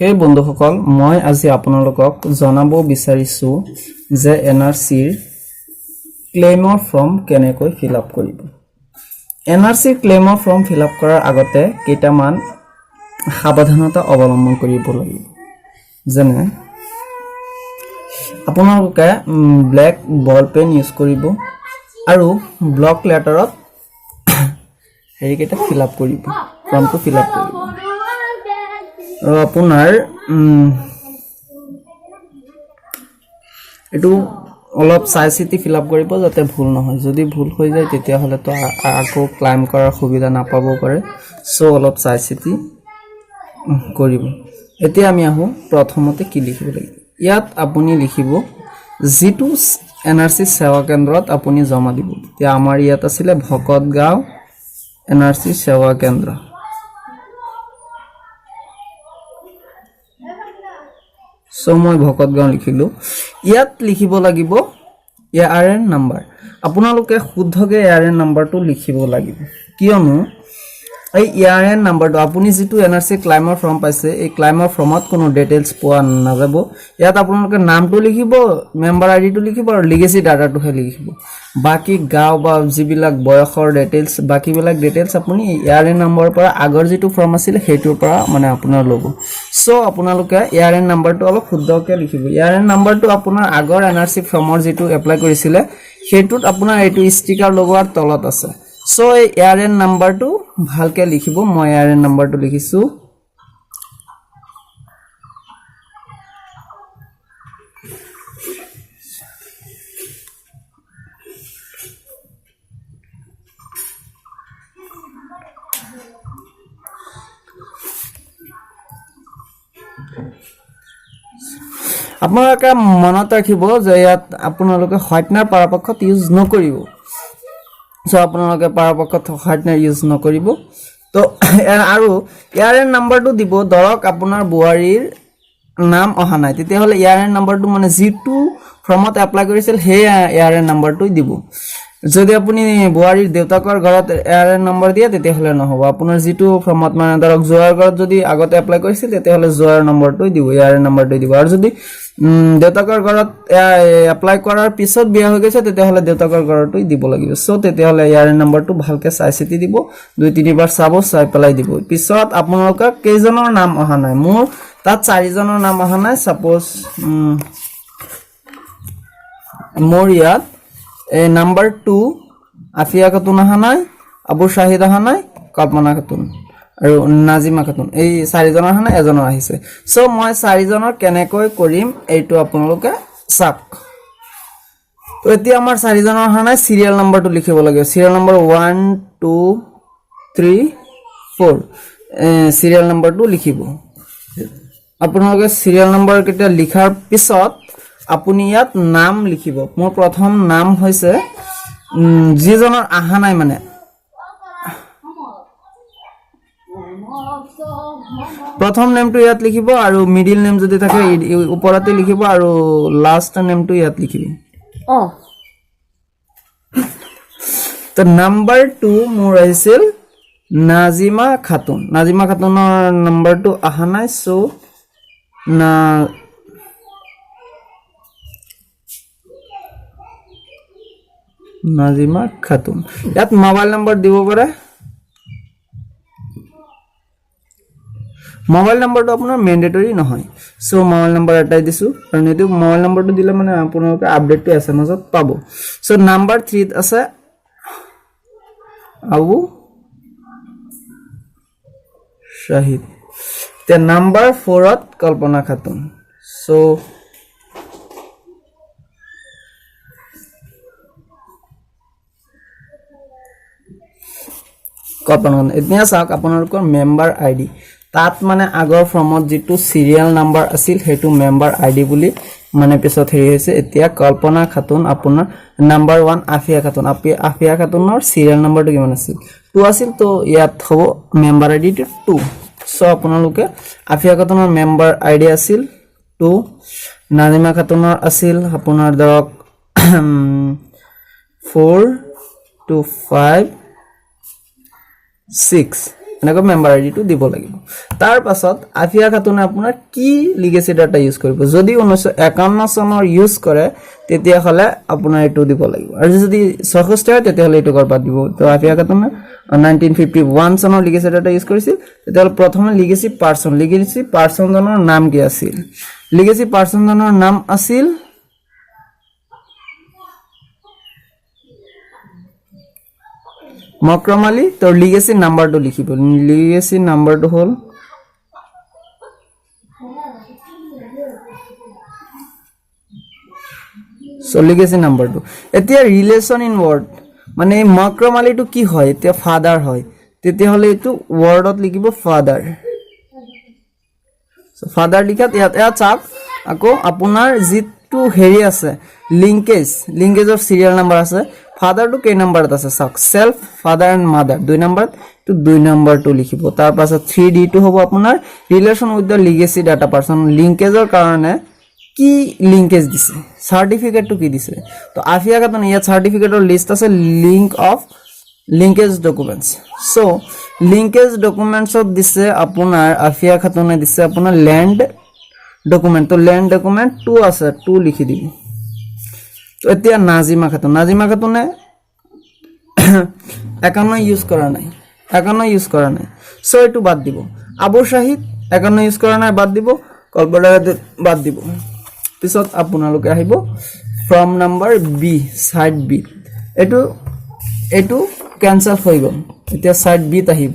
Hey বন্ধুসকল মই আজি আপোনালোকক জনাব বিচাৰিছো যে এনআৰসিৰ ক্লেইমৰ ফৰ্ম কেনেকৈ ফিল আপ কৰিব এনআৰসিৰ ক্লেইমৰ ফৰ্ম ফিল আপ কৰাৰ আগতে কেইটামান সাৱধানতা অৱলম্বন কৰিব লাগিব যেনে আপোনালোকে ব্ল্যাক বল পেন ইউজ কৰিব আৰু ব্লক লেটাৰত হেৰিকেইটা ফিল আপ কৰিব ফৰ্মটো ফিল আপ কৰিব আপোনাৰ এটো অলপ সাইচিটি ফিল আপ কৰিব যাতে ভুল নহয় যদি ভুল হৈ যায় তেতিয়া হলে তো আকৌ ক্লাইম কৰাৰ সুবিধা নাপাব পাৰে সো অলপ সাইচিটি কৰিব এতিয়া আমি আহো প্ৰথমতে কি লিখিব লাগিব ইয়াত আপুনি লিখিব জিটু এনআৰসি সেৱা কেন্দ্ৰত আপুনি জমা দিব তে আমাৰ ইয়াত আছিল ভকতগাঁও এনআৰসি সেৱা কেন্দ্ৰ সো মই ভকতগাঁও লিখিলো ইয়াত লিখিব লাগিব এআৰএন নাম্বাৰ আপোনালোকে শুদ্ধকে এআৰএন নাম্বাৰটো লিখিব লাগিব কিয়নো এই এআৰএন নাম্বাৰটো আপুনি যেটো এনআৰসি ক্লাইমৰ ফৰ্ম পাইছে এই ক্লাইমৰ ফৰ্মত কোনো ডিটেইলছ পোৱা নাযাব ইয়াত আপোনালোকে নামটো লিখিব মেম্বাৰ আইডিটো লিখিব আৰু লিগেসি ডাটাটো হে লিখিব বাকি গাঁও বা জিবিলাক বয়সৰ ডিটেইলছ বাকিবিলাক ডিটেইলছ আপুনি এআৰএন নাম্বাৰৰ পৰা আগৰ যেটো ফৰ্ম আছিল হেইটোৰ পৰা মানে আপোনাৰ ল'ব সো আপোনালোকে এআৰএন নাম্বাৰটো অলপ শুদ্ধকে লিখিব এআৰএন নাম্বাৰটো আপোনাৰ আগৰ এনআৰসি ফৰ্মৰ যেটো এপ্লাই কৰিছিলে হেইটোত আপোনাৰ এইটো ষ্টিকাৰ লগোৱাৰ তলত আছে সো এই এআৰএন নাম্বাৰটো ভালকে লিখিব মই এআৰএন নাম্বাৰটো লিখিছো আপোনালোকে মনত ৰাখিব যে ইয়াত আপোনালোকে হোৱাইটনাৰ পৰাপক্ষত ইউজ নকৰিব সো আপোনালোকে পৰাপক্ষত হোৱাইটনাৰ ইউজ নকৰিব তো আৰু এআৰএন নাম্বাৰটো দিব ধৰক আপোনাৰ বুৱাৰীৰ নাম অহা নাই তেতিয়া হলে এআৰএন নাম্বাৰটো মানে যেটো ফৰ্মত এপ্লাই কৰিছিল হে এআৰএন নাম্বাৰটো দিব যদি আপুনি বুৱাৰীৰ দেউতাকৰ ঘৰত এআৰএন নম্বৰ দিয়ে তেতিয়া হলে নহব আপোনাৰ যেটো ফৰ্মত মানে ধৰক জোৱাৰ ঘৰত যদি আগতে এপ্লাই কৰিছিল তেতিয়া হলে জোৱাৰ নম্বৰটো দিব এআৰএন নম্বৰটো দিব আৰু যদি দেউতাকৰ ঘৰত এপ্লাই কৰাৰ পিছত বিয়া হৈ গৈছে তেতিয়া হলে দেউতাকৰ ঘৰটো দিব লাগিব সো তেতিয়া হলে এআৰএন নম্বৰটো ভালকে চাইচিতি দিব দুই তিনিবাৰ চাব চাই পেলাই দিব পিছত আপোনালোকৰ কেইজনৰ নাম অহা নাই মোৰ তাত 4 জনৰ নাম অহা নাই সাপোজ মোৰ ইয়াত number 2 আফিয়া খাতুন অহা নাই আবু শাহিদ অহা নাই কল্পনা খাতুন আৰু নাজিমা খাতুন এই 4 জনৰ অহা নাই এজনৰ আহিছে সো মই 4 জনৰ কেনেকৈ কৰিম এইটো আপোনালোকে চাওক তো এতিয়া আমাৰ 4 জনৰ অহা নাই সিৰিয়াল নম্বৰটো লিখিব লাগে সিৰিয়াল নম্বৰ 1 2 3 4 সিৰিয়াল নম্বৰটো লিখিব আপোনালোকে সিৰিয়াল নম্বৰ কেটা লিখাৰ পিছত আপুনি ইয়াত নাম লিখিব মোৰ প্ৰথম নাম হৈছে যিজনৰ আহা নাই মানে প্ৰথম নেমটো ইয়াত লিখিব আৰু মিডল নেম যদি থাকে ওপৰতে লিখিব আৰু লাষ্ট নেমটো ইয়াত লিখিব তো নাম্বাৰ 2 মোৰ আহিছিল নাজিমা খাতুনৰ নম্বৰটো আহা নাই সো না নাজিমা খাতুন ইয়াত মোবাইল নম্বৰ দিব পাৰে মোবাইল নম্বৰটো আপোনাৰ ম্যান্ডেটৰি নহয় সো মোবাইল নম্বৰ এটাই দিছো কাৰণ এটো মোবাইল নম্বৰটো দিলে মানে আপোনালোকে আপডেটটো এসএমএছত পাব সো নাম্বাৰ 3 ত আছে আবু শাহিদ তে নাম্বাৰ 4 ত কল্পনা খাতুন সো কল্পনা এতিয়া চাওক আপোনালোকৰ মেম্বাৰ আইডি তাত মানে আগৰ ফৰ্মত যেটো সিৰিয়াল নাম্বাৰ আছিল হেতু মেম্বাৰ আইডি বুলি মানে পিছত হেৰি হৈছে এতিয়া কল্পনা খাতুন আপোনাৰ নাম্বাৰ 1 আফিয়া খাতুনৰ সিৰিয়াল নম্বৰটো কিমান আছিল 2 আছিল তো ইয়াত হ'ব মেম্বাৰ আইডি 2 সো আপোনালোকে আফিয়া খাতুনৰ মেম্বাৰ আইডি আছিল 2 নাজিমা খাতুনৰ আছিল আপোনাৰ ধৰক 4 to 5 6 এনেকৈ মেম্বাৰ আইডিটো দিব লাগিব তাৰ পাছত আফিয়া খাতুনে আপোনাৰ কি লিগেসি ডাটা ইউজ কৰিব যদি 1951 চনৰ ইউজ কৰে তেতিয়া হলে আপোনাৰ এটো দিব লাগিব আৰু যদি 66 হয় তেতিয়া হলে এটো কৰবাত দিব তো আফিয়া খাতুনে 1951 চনৰ লিগেসি ডাটা ইউজ কৰিছিল তেতিয়া হলে প্ৰথমে লিগেসি পাৰসন জনৰ নাম কি আছিল লিগেসি পাৰসন জনৰ নাম আছিল মকৰম আলী তো লিগেসি নাম্বাৰটো লিখিব লিগেসি নাম্বাৰটো হল সো লিগেসি নাম্বাৰটো এতিয়া ৰিলেশন ইন ওয়াৰ্ড মানে মকৰম আলীটো কি হয় এতিয়া ফাদাৰ হয় তেতিয়া হলে এটো ওয়াৰ্ডত লিখিব ফাদাৰ সো ফাদাৰ লিখাত ইয়াত চাওক আকৌ আপোনাৰ জিটো হেৰি আছে লিংকেজৰ সিৰিয়াল নাম্বাৰ আছে ফাদাৰ টু কেই নাম্বাৰত আছে চাওক সেলফ ফাদাৰ এন্ড মাদাৰ দুই নাম্বাৰত তো দুই নাম্বাৰটো লিখিব তাৰ পাছত 3D টো হ'ব আপোনাৰ relation with the legacy data person লিংকেজৰ কাৰণে কি লিংকেজ দিছে সাৰ্টিফিকেটটো কি দিছে তো আফিয়া খাতুন ইয়াত সাৰ্টিফিকেটৰ লিস্ট আছে লিংকেজ ডকুমেন্টস সো লিংকেজ ডকুমেন্টছত দিছে আপোনাৰ আফিয়া খাতুনে দিছে আপোনাৰ ল্যান্ড ডকুমেন্ট তো ল্যান্ড ডকুমেন্ট 2 আছে 2 লিখি দিব তো এতিয়া নাজিমা খাতুনে 51 ইউজ কৰা নাই সো এটো বাদ দিব আবু শাহিদ 51 ইউজ কৰা নাই বাদ দিব কল্পনা বাদ দিব পিছত আপোনালোকে আহিব from number B side B এটো ক্যান্সেল হৈ গল এতিয়া সাইড বি ত আহিব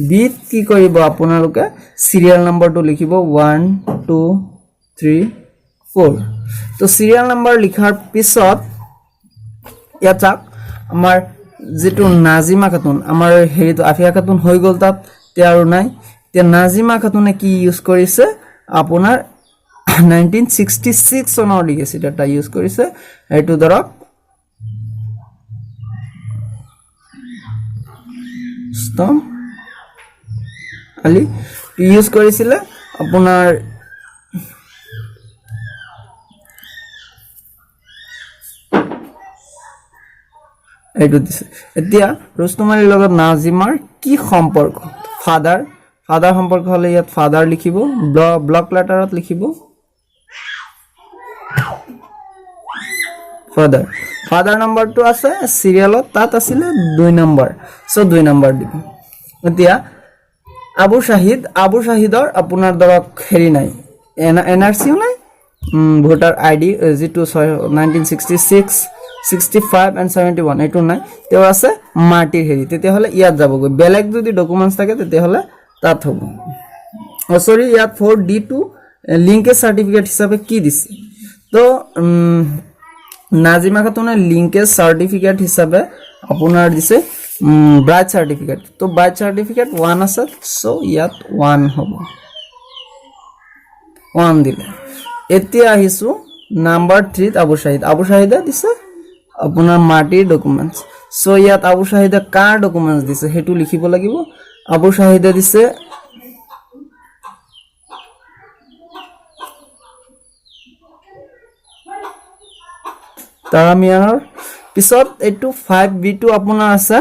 বি কি কৰিব আপোনালোকে সিৰিয়াল নাম্বাৰটো লিখিব 1 2 3 4 তো সিৰিয়াল নাম্বাৰ লিখাৰ পিছত ইয়া চাক আমাৰ যেটো নাজিমা খাতুন আমাৰ হেৰিটো আফিয়া খাতুন হৈ গল তাত তে আৰু নাই তে নাজিমা খাতুনে কি ইউজ কৰিছে আপোনাৰ 1966 চনৰ লিগেসি ডাটা ইউজ কৰিছে এটো ধৰক স্তম আলি ইউজ কৰিছিলে আপোনাৰ এটো দিছে এতিয়া ৰুস্তম আলীৰ লগত নাজিমাৰ কি সম্পৰ্ক ফাদাৰ সম্পৰ্ক হলে ইয়াত ফাদাৰ লিখিব ব্লক লেটাৰত লিখিব ফাদাৰ নাম্বাৰটো আছে সিৰিয়ালত তাত আছিল 2 নাম্বাৰ সো 2 নাম্বাৰ দিব এতিয়া আবু শাহিদৰ আপোনাৰ ধৰক হেৰি নাই এনআৰসিও নাই ভোটাৰ আইডি যেটো 1966 65 and 71 এটো নাই তেও আছে মাটিৰ হেৰি তেতিয়া হলে ইয়াত যাবগৈ বেলেগ যদি ডকুমেন্টস থাকে তেতিয়া হলে তাত হ'ব সৰি ইয়াত 4D2 লিংকেজ সাৰ্টিফিকেট হিসাবে কি দিছে তো নাজিমা খাতুনে লিংকেজ সাৰ্টিফিকেট হিসাবে আপোনাৰ দিছে ব্ৰাইট সাৰ্টিফিকেট তো ব্ৰাইট সার্টিফিকেট 1 আছে সো ইয়াত 1 হ'ব 1 দিলে এতিয়া আহিছো নাম্বাৰ 3 আবু শাহিদে দিছে আপোনাৰ মাটিৰ ডকুমেন্টস সো ইয়াত আবু শাহিদে কাৰ ডকুমেন্টস দিছে হেতু লিখিব লাগিব আবু শাহিদে দিছে তাৰামিয়ানৰ পিছত এটো 5B2 আপোনাৰ আছে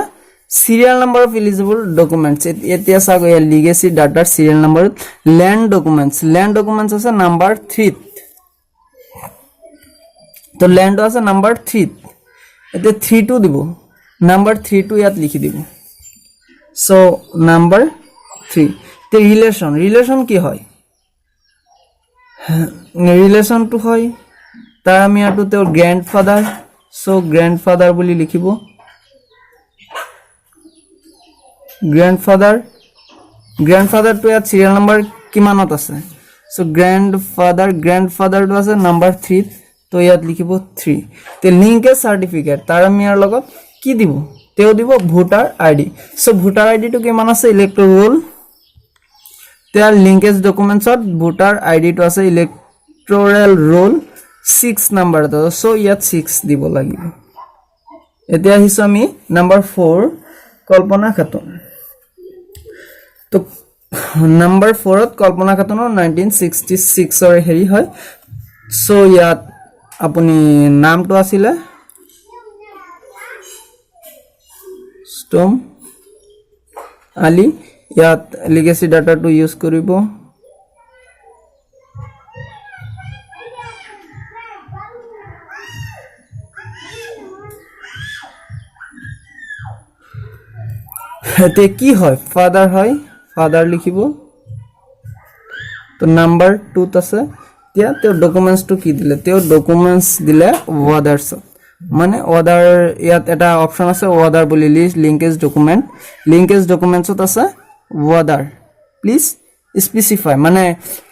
serial number of eligible documents এতিয়া চাগ লিগেসি ডাটাৰ সিরিয়াল নাম্বার ল্যান্ড ডকুমেন্টস আছে নাম্বার 3 তো ল্যান্ড আছে নাম্বার 3 এতে 3 দিব নাম্বার 3 ইয়াত লিখি দিব সো নাম্বার 3 তে রিলেশন কি হয় রিলেশন টু হয় তারামিয়াটো তেৰ গ্র্যান্ডফাদার সো গ্র্যান্ডফাদার বুলি লিখিব গ্র্যান্ডফাদার তো ইয়াত সিরিয়াল নাম্বার কিমানত আছে সো গ্র্যান্ডফাদার তো আছে নাম্বার 3 তো ইয়াত লিখিব 3 তে লিংকেজ সার্টিফিকেট তাৰামিয়াৰ লগত কি দিব তেও দিব voter ID so voter ID তো কিমান আছে ইলেক্ট্ৰল ৰোল তেৰ লিংকেজ ডকুমেন্টছত ভোটাৰ আইডি তো আছে ইলেক্ট্ৰল ৰোল 6 নাম্বার তো সো ইয়াত 6 দিব লাগিব এতিয়া আহিছো আমি নাম্বার 4 কল্পনা খাতুন তো নাম্বার 4 ত কল্পনা খাতুনৰ 1966 ৰ হেৰি হয় সো ইয়াত আপুনি নামটো আছিল ষ্টম আলী ইয়াত লিগেসি ডাটাটো ইউজ কৰিব এতে কি হয় ফাদার হয় ফাদার লিখিব তো নাম্বার 2 ত আছে এতিয়া তেও ডকুমেন্টস টু কি দিলে তেও ডকুমেন্টস দিলে ওয়াদার্স মানে ওয়াদার ইয়াত এটা অপশন আছে ওয়াদার বুলি লিস্ট লিংকেজ ডকুমেন্টছত আছে ওয়াদার প্লিজ স্পেসিফাই মানে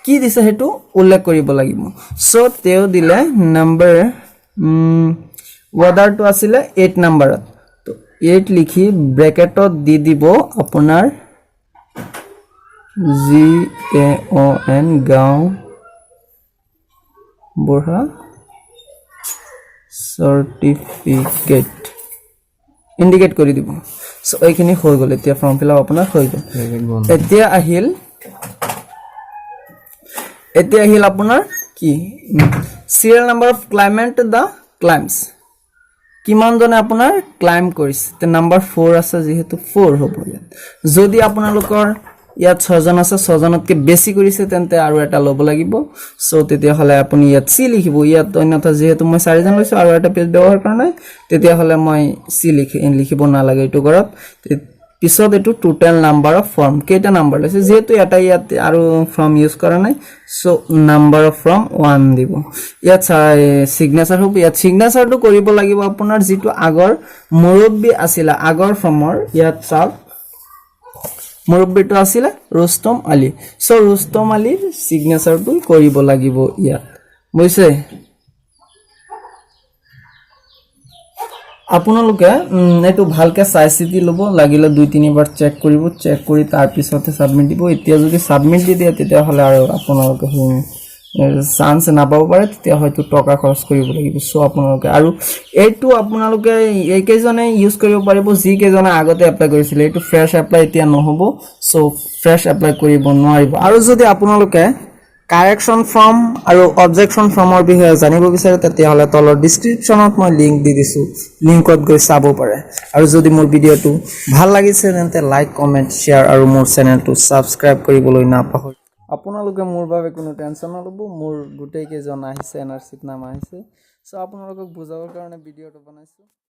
কি দিছে হেতু উল্লেখ কৰিব লাগিব সো তেও দিলে নাম্বাৰ ওয়াদাৰ টু আছিলে 8 নাম্বাৰত তো 8 লিখি ব্ৰ্যাকেটত দি দিব আপোনাৰ GAON গাঁও বুঢ়া সাৰ্টিফিকেট ইন্ডিকেট কৰি দিব সো এইখিনি হৈ গল এতিয়া ফৰ্ম ফিল আপ আপোনাৰ হৈ গল এতিয়া আহিল আপোনাৰ কি serial number of claimant the claims কিমান জনে আপোনাৰ ক্লাইম কৰিছে তে নাম্বাৰ 4 আছে যেহেতু 4 হ'ব যদি আপোনালোকৰ ইয়াত 6 জন আছে 6 জনতকে বেছি কৰিছে তেন্তে আৰু এটা লব লাগিব সো তেতিয়া হলে আপুনি ইয়াত সি লিখিব ইয়াত অন্যথা যেহেতু মই 4 জন লৈছো আৰু এটা পেজ ব্যৱহাৰ কৰা নাই তেতিয়া হলে মই সি লিখিব না লাগে এটো কৰক পিছত এটো টোটাল নাম্বাৰ অফ ফৰ্ম কেটা নাম্বাৰ লৈছে যেহেতু এটা ইয়াত আৰু ফৰ্ম ইউজ কৰা নাই সো নাম্বাৰ অফ ফৰ্ম 1 দিব ইয়াত সিগনেচাৰ হ'ব ইয়াত সিগনেচাৰটো কৰিব লাগিব আপোনাৰ যেটো আগৰ মুৰব্বী আছিল আগৰ ফৰ্মৰ ইয়াত চাওক মুৰব্বীটো আছিল ৰুস্তম আলী সো ৰুস্তম আলীৰ সিগনেচাৰটো কৰিব লাগিব ইয়াত বুজিছে আপোনালোকে এটো ভালকে চাই চিতি লব লাগিলে 2-3 বাৰ চেক কৰিব চেক কৰি তাৰ পিছতে সাবমিট দিব এতিয়া যদি সাবমিট দি দিয়া তেতিয়া হলে আৰু আপোনালোকে চান্স নাপাব পাৰে তেতিয়া হয়তো টকা খৰচ কৰিব লাগিব সো আপোনালোকে আৰু এইটো আপোনালোকে এইকেজনে ইউজ কৰিব পাৰিব যি কেজনে আগতে এপ্লাই কৰিছিল এইটো ফ্ৰেশ এপ্লাই এতিয়া নহব সো ফ্ৰেশ এপ্লাই কৰিব নোৱাৰিব আৰু যদি আপোনালোকে কাৰেকশন ফৰ্ম আৰু অবজেকশন ফৰ্মৰ বিষয়ে জানিব বিচাৰে তেতিয়া হলে তলৰ ডেসক্ৰিপচনত মই লিংক দি দিছো লিংকত গৈ চাব পাৰে আৰু যদি মোৰ ভিডিওটো ভাল লাগিছে তেন্তে লাইক কমেন্ট শেয়াৰ আৰু মোৰ চেনেলটো সাবস্ক্ৰাইব কৰিবলৈ নাপাহৰিব আপোনালোকে মোৰ বাবে কোনো টেনচন নলব মোৰ গুটেই কেজন আহিছে এনআৰসিত নাম আহিছে সো আপোনালোকক বুজাবৰ কাৰণে ভিডিওটো বনাইছো